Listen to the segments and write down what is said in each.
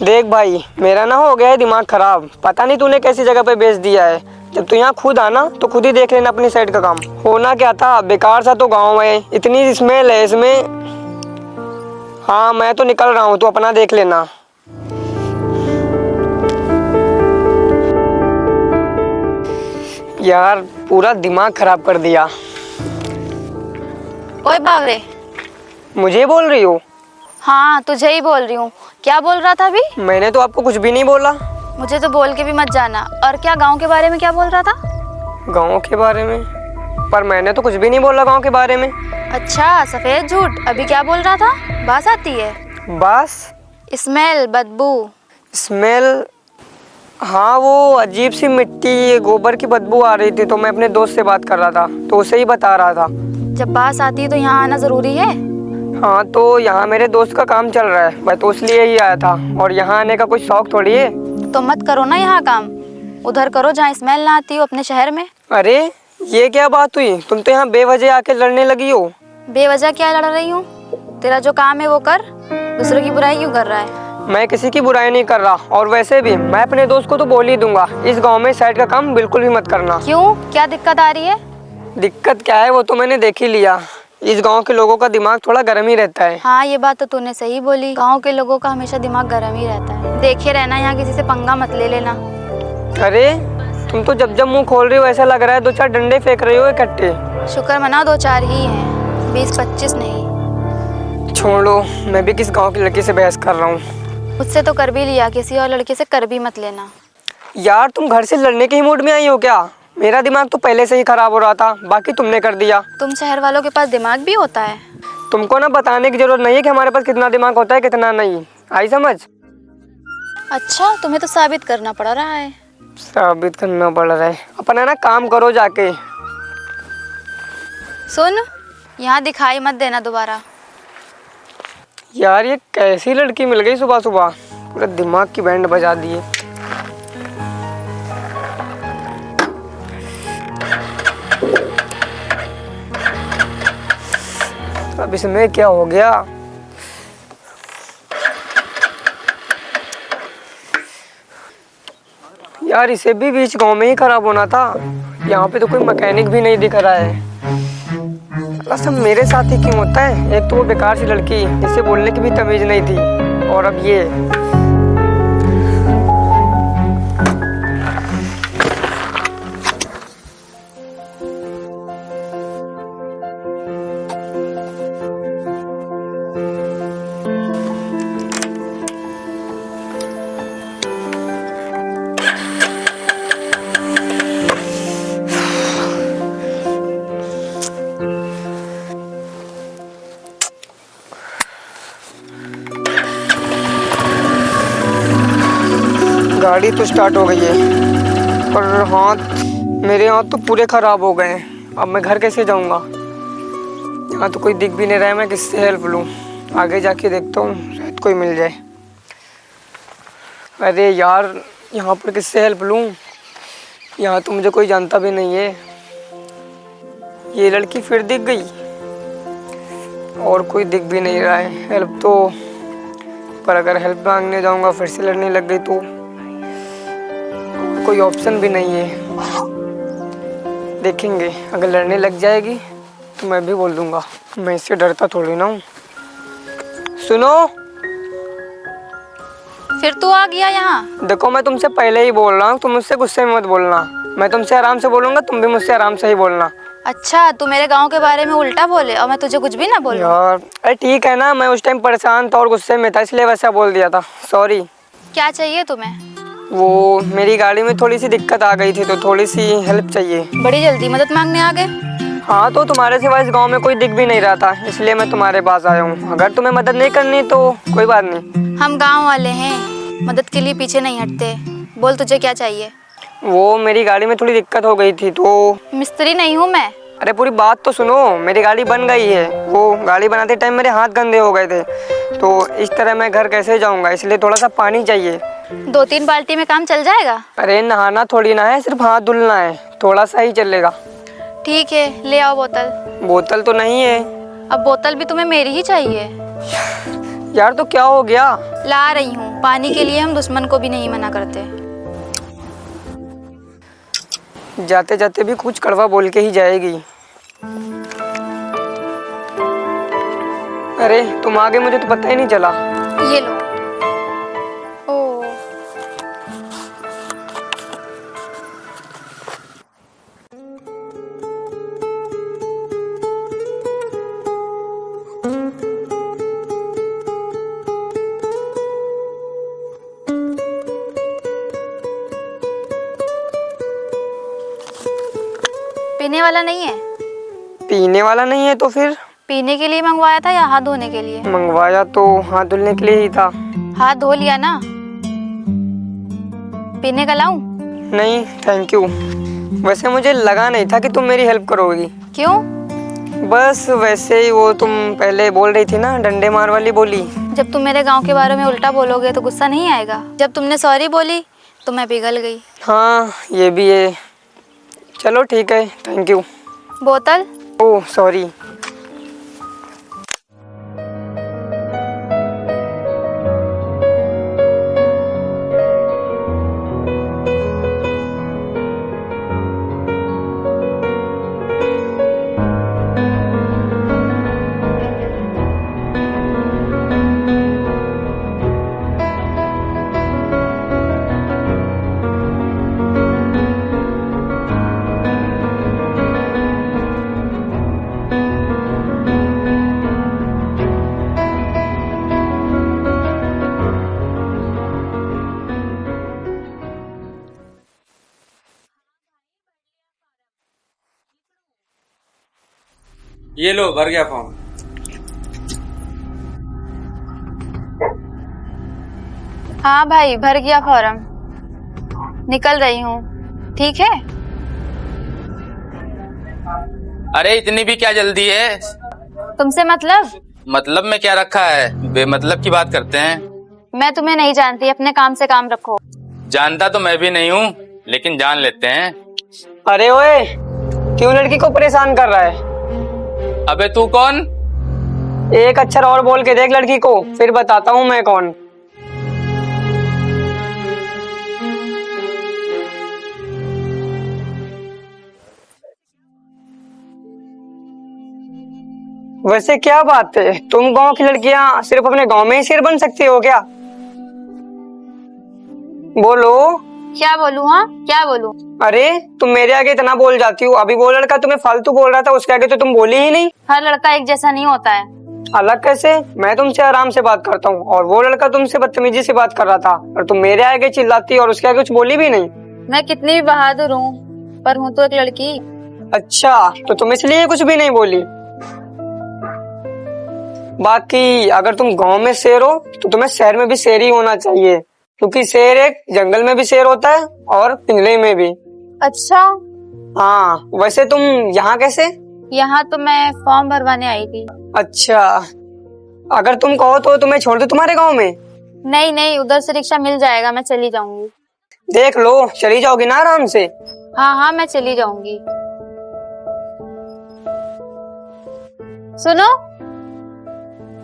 देख भाई, मेरा ना हो गया है दिमाग खराब। पता नहीं तूने कैसी जगह पे बेच दिया है। जब तू यहाँ खुद आना तो खुद ही देख लेना अपनी साइड का काम। होना क्या था, बेकार सा तो गाँव है, इतनी स्मेल है इसमें। हाँ मैं तो निकल रहा हूँ, तू अपना देख लेना। यार पूरा दिमाग खराब कर दिया। ओए बावरे। मुझे बोल रही हो? हाँ तुझे ही बोल रही हूँ। क्या बोल रहा था अभी? मैंने तो आपको कुछ भी नहीं बोला। मुझे तो बोल के भी मत जाना। और क्या गांव के बारे में क्या बोल रहा था? गाँव के बारे में? पर मैंने तो कुछ भी नहीं बोला गाँव के बारे में। अच्छा सफेद झूठ। अभी क्या बोल रहा था? बास आती है? बस स्मेल, बदबू। स्मेल? हाँ वो अजीब सी मिट्टी गोबर की बदबू आ रही थी, तो मैं अपने दोस्त से बात कर रहा था तो उसे ही बता रहा था। जब बास आती है तो यहाँ आना जरूरी है? हाँ तो यहाँ मेरे दोस्त का काम चल रहा है, मैं तो इसलिए ही आया था। और यहाँ आने का कोई शौक थोड़ी है। तो मत करो ना यहाँ काम, उधर करो जहाँ स्मेल ना आती हो, अपने शहर में। अरे ये क्या बात हुई, तुम तो यहाँ बेवजह आके लड़ने लगी हो। बेवजह क्या लड़ रही हूँ? तेरा जो काम है वो कर, दूसरों की बुराई क्यों कर रहा है? मैं किसी की बुराई नहीं कर रहा, और वैसे भी मैं अपने दोस्त को तो बोल ही दूंगा, इस गांव में साइड का काम बिल्कुल भी मत करना। क्यों, क्या दिक्कत आ रही है? दिक्कत क्या है वो तो मैंने देख ही लिया। इस गांव के लोगों का दिमाग थोड़ा गर्म ही रहता है। हाँ ये बात तो तूने सही बोली, गांव के लोगों का हमेशा दिमाग गर्म ही रहता है। देखे रहना, यहाँ किसी से पंगा मत ले लेना। अरे तुम तो जब जब मुंह खोल रही हो ऐसा लग रहा है 2-4 डंडे फेंक रही हो इकट्ठे। शुक्र मना 2-4 ही हैं, 20-25 नहीं। छोड़ो, मैं भी किस गांव की लड़की से बहस कर रहा हूँ। मुझसे तो कर भी लिया, किसी और लड़के से कर भी मत लेना। यार तुम घर से लड़ने के ही मूड में आई हो क्या? मेरा दिमाग तो पहले से ही खराब हो रहा था, बाकी तुमने कर दिया। तुम शहर वालों के पास दिमाग भी होता है? तुमको ना बताने की जरूरत नहीं है कि हमारे पास कितना दिमाग होता है कितना नहीं। आई समझ? अच्छा तुम्हें तो साबित करना पड़ रहा है। साबित करना पड़ रहा है? अपना ना काम करो जाके। सुन, यहाँ दिखाई मत देना दोबारा। यार ये कैसी लड़की मिल गई सुबह सुबह, पूरा दिमाग की बैंड बजा दिए। अब इसमें क्या हो गया? यार इसे भी बीच गांव में ही खराब होना था। यहाँ पे तो कोई मैकेनिक भी नहीं दिख रहा है। सब मेरे साथ ही क्यों होता है? एक तो वो बेकार सी लड़की, इसे बोलने की भी तमीज नहीं थी, और अब ये। गाड़ी तो स्टार्ट हो गई है, पर मेरे हाथ तो पूरे ख़राब हो गए हैं। अब मैं घर कैसे जाऊंगा? यहाँ तो कोई दिख भी नहीं रहा है, मैं किससे हेल्प लूँ? आगे जाके देखता हूँ, शायद कोई मिल जाए। अरे यार यहाँ पर किससे हेल्प लूँ? यहाँ तो मुझे कोई जानता भी नहीं है। ये लड़की फिर दिख गई, और कोई दिख भी नहीं रहा है। हेल्प तो, पर अगर हेल्प मांगने जाऊँगा फिर से लड़ने लग गई तो कोई ऑप्शन भी नहीं है। देखेंगे, अगर लड़ने लग जाएगी तो मैं भी बोल दूंगा, मैं इससे डरता थोड़ी ना हूँ। सुनो, फिर तू आ गया यहाँ? देखो मैं तुमसे पहले ही बोल रहा हूँ, तुम मुझसे गुस्से में मत बोलना। मैं तुमसे आराम से बोलूँगा, तुम भी मुझसे आराम से ही बोलना। अच्छा तू मेरे गांव के बारे में उल्टा बोले और मैं तुझे कुछ भी ना बोलूं? यार अरे ठीक है ना, मैं उस टाइम परेशान था और गुस्से में था, इसलिए वैसा बोल दिया था, सॉरी। क्या चाहिए तुम्हें? वो मेरी गाड़ी में थोड़ी सी दिक्कत आ गई थी, तो थोड़ी सी हेल्प चाहिए। बड़ी जल्दी मदद मांगने आ गए? हाँ तो तुम्हारे सिवा इस गांव में कोई दिख भी नहीं रहा था, इसलिए मैं तुम्हारे पास आया हूँ। अगर तुम्हें मदद नहीं करनी तो कोई बात नहीं। हम गांव वाले हैं, मदद के लिए पीछे नहीं हटते। बोल तुझे क्या चाहिए? वो मेरी गाड़ी में थोड़ी दिक्कत हो गई थी तो। मिस्त्री नहीं हूँ मैं। अरे पूरी बात तो सुनो, मेरी गाड़ी बन गई है। वो गाड़ी बनाते टाइम मेरे हाथ गंदे हो गए थे, तो इस तरह मैं घर कैसे जाऊँगा, इसलिए थोड़ा सा पानी चाहिए। 2-3 बाल्टी में काम चल जाएगा? अरे नहाना थोड़ी ना है, सिर्फ हाथ धुलना है, थोड़ा सा ही चलेगा। ठीक है, ले आओ बोतल। बोतल तो नहीं है। अब बोतल भी तुम्हें मेरी ही चाहिए? यार तो क्या हो गया? ला रही हूँ, पानी के लिए हम दुश्मन को भी नहीं मना करते। जाते जाते भी कुछ कड़वा बोल के ही जाएगी। अरे तुम आ गए, मुझे तो पता ही नहीं चला। ये लो। ओ, पीने वाला नहीं है? पीने वाला नहीं है तो फिर? पीने के लिए मंगवाया था या हाथ धोने के लिए? मंगवाया तो हाथ धुलने के लिए ही था। हाथ धो लिया ना? पीने का लाऊं? नहीं थैंक यू। वैसे मुझे लगा नहीं था कि तुम मेरी हेल्प करोगी। क्यों? बस वैसे ही, वो तुम पहले बोल रही थी ना डंडे मार वाली बोली। जब तुम मेरे गांव के बारे में उल्टा बोलोगे तो गुस्सा नहीं आएगा? जब तुमने सॉरी बोली तो मैं पिघल गई। हाँ ये भी है। चलो ठीक है, थैंक यू। बोतल? Oh sorry. ये लो, भर गया फॉर्म। हाँ भाई, भर गया फॉर्म। निकल रही हूँ, ठीक है? अरे इतनी भी क्या जल्दी है? तुमसे मतलब? मतलब में क्या रखा है? बेमतलब की बात करते हैं। मैं तुम्हें नहीं जानती, अपने काम से काम रखो। जानता तो मैं भी नहीं हूँ, लेकिन जान लेते हैं। अरे ओए, क्यों लड़की को परेशान कर रहा है? अबे तू कौन? एक अक्षर और बोल के देख लड़की को, फिर बताता हूँ मैं कौन। वैसे क्या बात है, तुम गांव की लड़कियां सिर्फ अपने गांव में ही शेर बन सकती हो क्या? बोलो। क्या बोलूं? हाँ क्या बोलूं? अरे तुम मेरे आगे इतना बोल जाती हो, अभी वो लड़का तुम्हें फालतू बोल रहा था, उसके आगे तो तुम बोली ही नहीं। हर लड़का एक जैसा नहीं होता है। अलग कैसे? मैं तुमसे आराम से बात करता हूँ और वो लड़का तुमसे बदतमीजी से बात कर रहा था, और तुम मेरे आगे चिल्लाती और उसके आगे कुछ बोली भी नहीं। मैं कितनी भी बहादुर हूँ, पर हूँ तो एक लड़की। अच्छा, तो तुम इसलिए कुछ भी नहीं बोली। बाकी अगर तुम गांव में शेर हो तो तुम्हें शहर में भी शेर ही होना चाहिए, क्योंकि शेर एक जंगल में भी शेर होता है और पिंजरे में भी। अच्छा, हाँ वैसे तुम यहाँ कैसे? यहाँ तो मैं फॉर्म भरवाने आई थी। अच्छा, अगर तुम कहो तो तुम्हें छोड़ दो तुम्हारे गांव में? नहीं नहीं, उधर से रिक्शा मिल जाएगा, मैं चली जाऊंगी। देख लो, चली जाओगी ना आराम से? हाँ हाँ, मैं चली जाऊंगी। सुनो,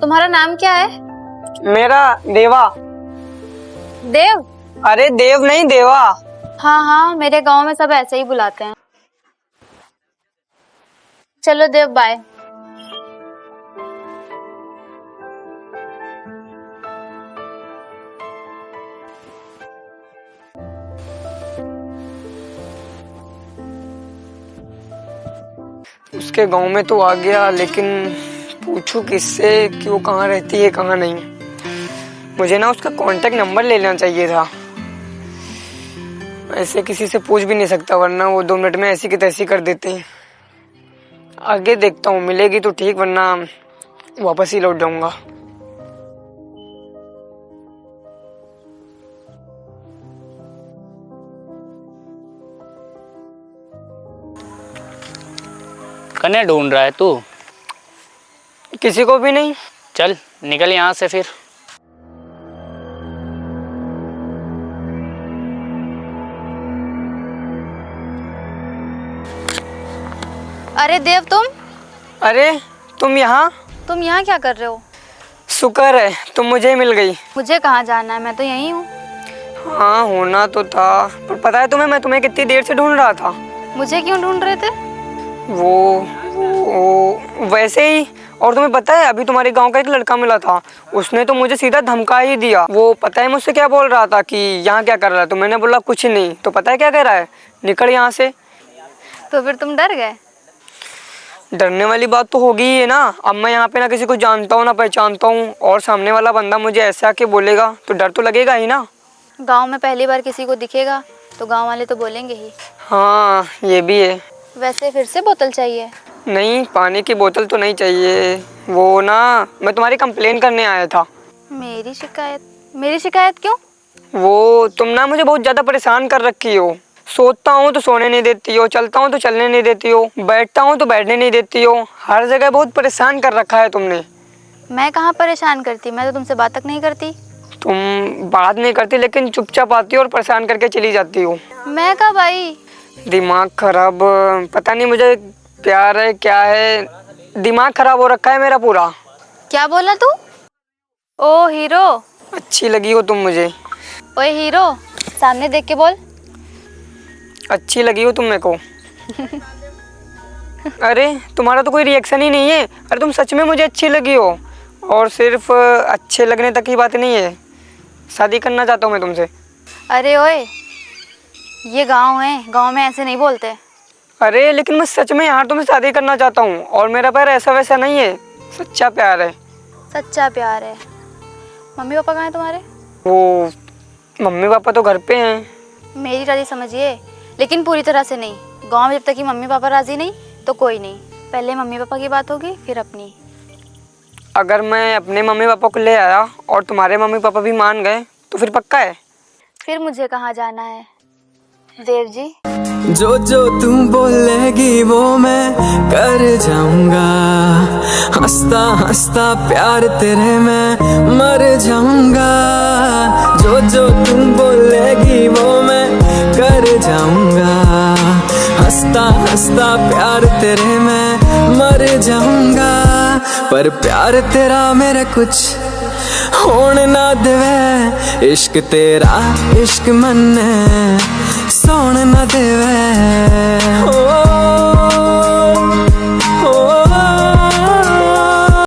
तुम्हारा नाम क्या है? मेरा देवा। देव? अरे देव नहीं, देवा। हाँ हाँ, मेरे गांव में सब ऐसे ही बुलाते हैं। चलो देव, बाय। उसके गांव में तो आ गया, लेकिन पूछूं किससे कि वो कहाँ रहती है कहाँ नहीं। मुझे ना उसका कांटेक्ट नंबर ले लेना चाहिए था। ऐसे किसी से पूछ भी नहीं सकता, वरना वो 2 मिनट में ऐसी की तैसी कर देते हैं। आगे देखता हूँ, मिलेगी तो ठीक, वरना वापस ही लौट जाऊंगा। कने ढूंढ रहा है तू? किसी को भी नहीं। चल निकल यहाँ से फिर। अरे देव, तुम? अरे तुम यहाँ? तुम यहाँ क्या कर रहे हो? शुक्र है तुम मुझे मिल गई। मुझे कहाँ जाना है, मैं तो यहीं हूँ। हाँ होना तो था, पर पता है तुम्हें मैं तुम्हें कितनी देर से ढूंढ रहा था। मुझे क्यों ढूंढ रहे थे? वो वैसे ही। और तुम्हें पता है अभी तुम्हारे गांव का एक लड़का मिला था, उसने तो मुझे सीधा धमका ही दिया। वो पता है मुझसे क्या बोल रहा था कि यहाँ क्या कर रहा है, तो मैंने बोला कुछ नहीं। तो पता है क्या कह रहा है, निकल यहाँ से। तो फिर तुम डर गए? डरने वाली बात तो होगी ही है ना। अब मैं यहाँ पे ना किसी को जानता हूँ ना पहचानता हूँ, और सामने वाला बंदा मुझे ऐसा आके बोलेगा तो डर तो लगेगा ही ना। गांव में पहली बार किसी को दिखेगा तो गांव वाले तो बोलेंगे ही। हाँ ये भी है। वैसे फिर से बोतल चाहिए? नहीं, पानी की बोतल तो नहीं चाहिए। वो ना मैं तुम्हारी कंप्लेन करने आया था। मेरी शिकायत? मेरी शिकायत क्यों? वो तुम ना मुझे बहुत ज़्यादा परेशान कर रखी हो। सोता हूँ तो सोने नहीं देती हो, चलता हूँ तो चलने नहीं देती हो, बैठता हूँ तो बैठने नहीं देती हो। हर जगह बहुत परेशान कर रखा है तुमने। मैं कहाँ परेशान करती, मैं तो तुमसे बात तक नहीं करती। तुम बात नहीं करती लेकिन चुपचाप आती हो और परेशान करके चली जाती हो। मैं कब आई? दिमाग खराब, पता नहीं मुझे प्यार है क्या है, दिमाग खराब हो रखा है मेरा पूरा। क्या बोला तू? ओ हीरो। अच्छी लगी हो तुम मुझे। ओए हीरो, सामने देख के बोल। अच्छी लगी हो तुम मेरे को। अरे तुम्हारा तो कोई रिएक्शन ही नहीं है। अरे तुम सच में मुझे अच्छी लगी हो, और सिर्फ अच्छे लगने तक की बात नहीं है, शादी करना चाहता हूँ मैं तुमसे। अरे ओए, ये गांव है, गांव में ऐसे नहीं बोलते। अरे लेकिन मैं सच में यार तुमसे शादी करना चाहता हूँ, और मेरा प्यार ऐसा वैसा नहीं है, सच्चा प्यार है। सच्चा प्यार है। मम्मी पापा कहाँ हैं तुम्हारे? वो मम्मी पापा तो घर पे हैं। मेरी राजी समझिए, लेकिन पूरी तरह से नहीं। गांव में जब तक कि मम्मी पापा राजी नहीं तो कोई नहीं। पहले मम्मी पापा की बात होगी फिर अपनी। अगर मैं अपने मम्मी पापा को ले आया और तुम्हारे मम्मी पापा भी मान गए तो फिर पक्का है? फिर मुझे कहाँ जाना है देव जी? जो जो तू बोलेगी वो मैं कर जाऊंगा, हंसता हंसता प्यार तेरे मैं मर जाऊंगा। जो जो तू बोलेगी वो मैं कर जाऊंगा, हंसता हंसता प्यार तेरे मैं मर जाऊंगा। पर प्यार तेरा मेरे कुछ होने ना देवे, इश्क तेरा इश्क मन्ने सोने ना देवे।